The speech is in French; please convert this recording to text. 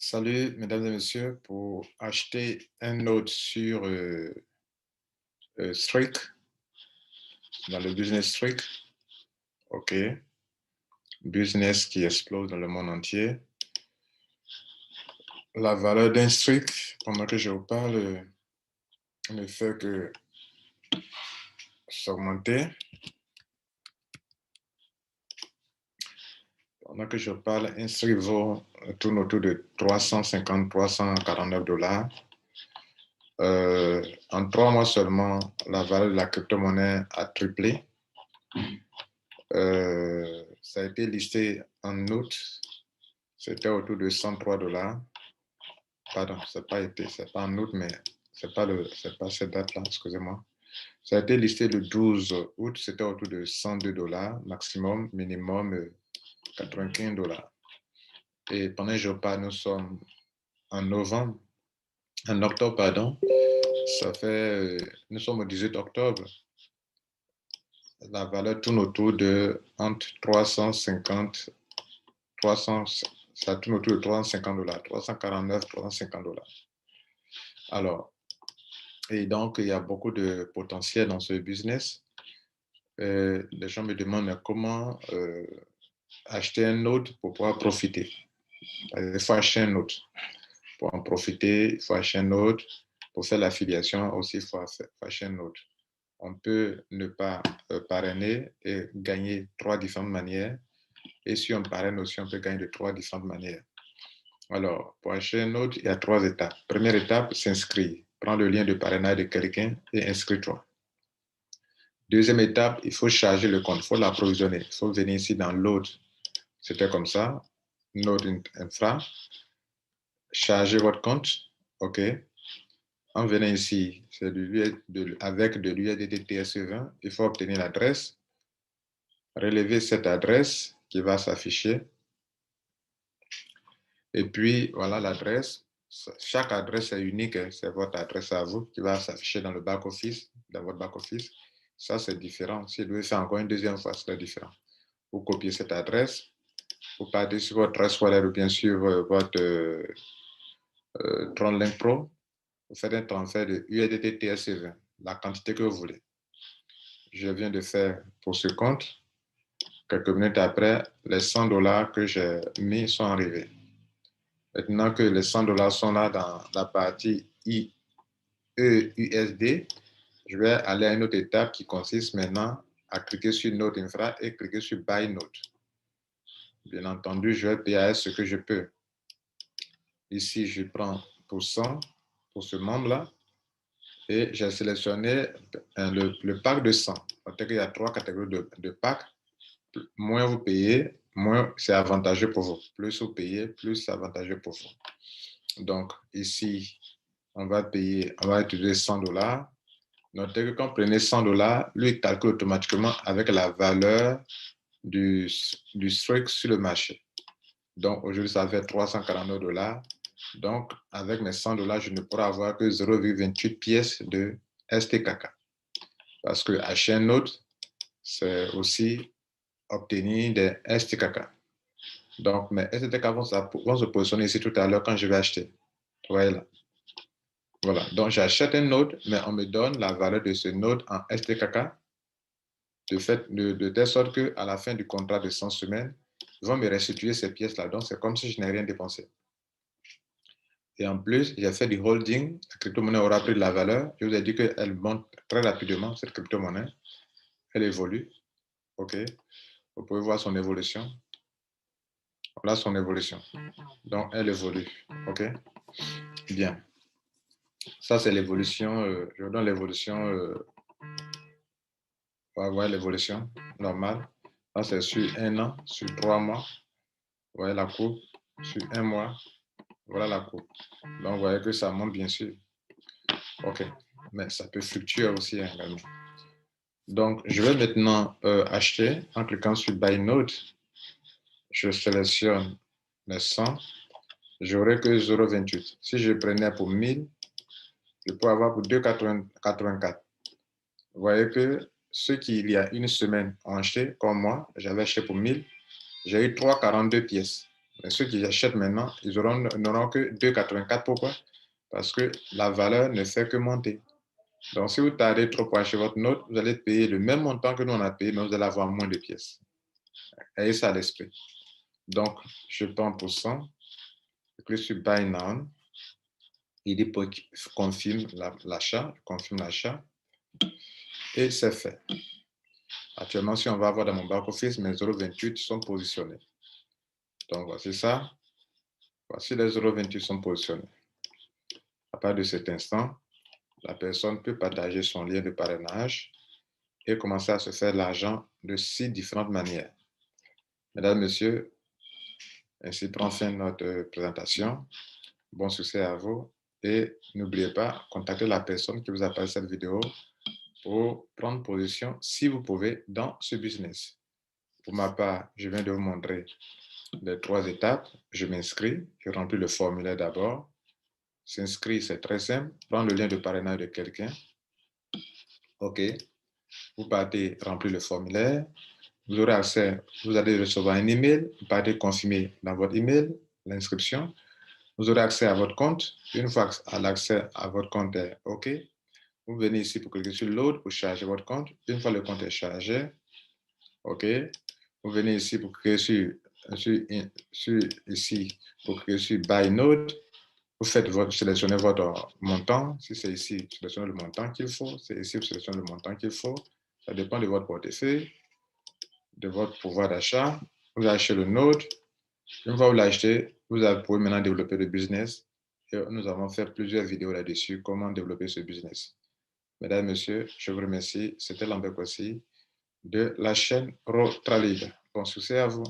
Salut, mesdames et messieurs, pour acheter un node sur Streak, dans le business Streak, OK, business qui explose dans le monde entier. La valeur d'un Streak, pendant que je vous parle, ne fait que s'augmenter. Pendant que je parle, un Streak tourne autour de 350-349 $. En 3 mois seulement, la valeur de la crypto-monnaie a triplé. Ça a été listé en août, c'était autour de 103 $. Pardon, c'est pas en août, mais c'est pas cette date-là, excusez-moi. Ça a été listé le 12 août, c'était autour de 102 $, maximum, minimum 95 $. Et pendant que je parle, nous sommes en octobre, pardon. Nous sommes au 18 octobre. La valeur tourne autour de entre 350, 300, ça tourne autour de 350 $, 349, 350 $. Alors, et donc, il y a beaucoup de potentiel dans ce business. Les gens me demandent comment acheter un node pour pouvoir profiter. Il faut acheter un node. Pour en profiter, il faut acheter un node. Pour faire l'affiliation aussi, il faut acheter un node. On peut ne pas parrainer et gagner 3 différentes manières. Et si on parraine aussi, on peut gagner de 3 différentes manières. Alors, pour acheter un node, il y a 3 étapes. Première étape, s'inscrire. Prends le lien de parrainage de quelqu'un et inscris-toi. Deuxième étape, il faut charger le compte, il faut l'approvisionner. Il faut venir ici dans Load. C'était comme ça. Node Infra. Chargez votre compte. OK. En venant ici, c'est avec de l'USDT TRC20, il faut obtenir l'adresse. Relever cette adresse qui va s'afficher. Et puis, voilà l'adresse. Chaque adresse est unique. C'est votre adresse à vous qui va s'afficher dans le back-office, dans votre back-office. Ça, c'est différent. Si vous devez faire encore une deuxième fois, c'est différent. Vous copiez cette adresse. Vous partez sur votre adresse wallet ou bien sur votre TronLink Pro. Vous faites un transfert de USDT TRC20, la quantité que vous voulez. Je viens de faire pour ce compte. Quelques minutes après, les 100 $ que j'ai mis sont arrivés. Maintenant que les 100 $ sont là dans la partie EUSD, je vais aller à une autre étape qui consiste maintenant à cliquer sur Node Infra et cliquer sur Buy Node. Bien entendu, je vais payer à ce que je peux. Ici, je prends pour 100 pour ce membre-là et j'ai sélectionné le pack de 100. Il y a 3 catégories de packs. Moins vous payez, moins c'est avantageux pour vous. Plus vous payez, plus c'est avantageux pour vous. Donc, ici, on va utiliser 100 $. Notez que quand vous prenez 100 $, lui, il calcule automatiquement avec la valeur du Streak sur le marché. Donc, aujourd'hui, ça fait 349 $. Donc, avec mes 100 $, je ne pourrai avoir que 0,28 pièces de STKK. Parce que acheter un node, c'est aussi obtenir des STKK. Donc, mes STKK vont se positionner ici tout à l'heure quand je vais acheter. Vous voyez là. Voilà. Donc, j'achète un node, mais on me donne la valeur de ce node en STKK de telle sorte qu'à la fin du contrat de 100 semaines, ils vont me restituer ces pièces-là. Donc, c'est comme si je n'ai rien dépensé. Et en plus, j'ai fait du holding. La crypto-monnaie aura pris de la valeur. Je vous ai dit qu'elle monte très rapidement, cette crypto-monnaie. Elle évolue. OK. Vous pouvez voir son évolution. Voilà son évolution. Donc, elle évolue. OK. Bien. Ça, c'est l'évolution. Je vous donne l'évolution. On va voir l'évolution normale. Là, c'est sur 1 an, sur 3 mois. Vous voyez la courbe. Sur 1 mois. Voilà la courbe. Donc, vous voyez que ça monte, bien sûr. OK. Mais ça peut fluctuer aussi également. Donc, je vais maintenant acheter en cliquant sur Buy Node. Je sélectionne les 100. J'aurai que 0,28. Si je prenais pour 1000, je peux avoir pour 2,84. Vous voyez que ceux qui, il y a une semaine, ont acheté, comme moi, j'avais acheté pour 1000, j'ai eu 3,42 pièces. Mais ceux qui achètent maintenant, ils n'auront que 2,84. Pourquoi? Parce que la valeur ne fait que monter. Donc, si vous tardez trop pour acheter votre note, vous allez payer le même montant que nous on a payé, mais vous allez avoir moins de pièces. Ayez ça à l'esprit. Donc, je prends pour 100, je clique sur Buy Now. Il dit pour confirme l'achat, confirme l'achat, et c'est fait. Actuellement, si on va voir dans mon back-office, mes 0,28 sont positionnés. Donc, voici ça. Voici les 0,28 sont positionnés. À partir de cet instant, la personne peut partager son lien de parrainage et commencer à se faire l'argent de 6 différentes manières. Mesdames, Messieurs, ainsi prend fin notre présentation. Bon succès à vous et n'oubliez pas, contactez la personne qui vous a passé cette vidéo pour prendre position, si vous pouvez, dans ce business. Pour ma part, je viens de vous montrer les 3 étapes. Je m'inscris, je remplis le formulaire d'abord. S'inscrire, c'est très simple. Prendre le lien de parrainage de quelqu'un. OK. Vous partez remplir le formulaire. Vous aurez accès, vous allez recevoir un email. Vous partez confirmer dans votre email l'inscription. Vous aurez accès à votre compte. Une fois l'accès à votre compte est OK, vous venez ici pour cliquer sur Load pour charger votre compte. Une fois le compte est chargé, OK, vous venez ici pour cliquer ici pour cliquer sur Buy Node. Vous sélectionnez votre montant. Si c'est ici, sélectionnez le montant qu'il faut. C'est ici, vous sélectionnez le montant qu'il faut. Ça dépend de votre portefeuille, de votre pouvoir d'achat. Vous achetez le Node. Une fois que vous l'achetez, vous pouvez maintenant développer le business. Et nous avons fait plusieurs vidéos là-dessus, comment développer ce business. Mesdames, Messieurs, je vous remercie. C'était Lambert Kossi de la chaîne Rotralid. Bon succès à vous.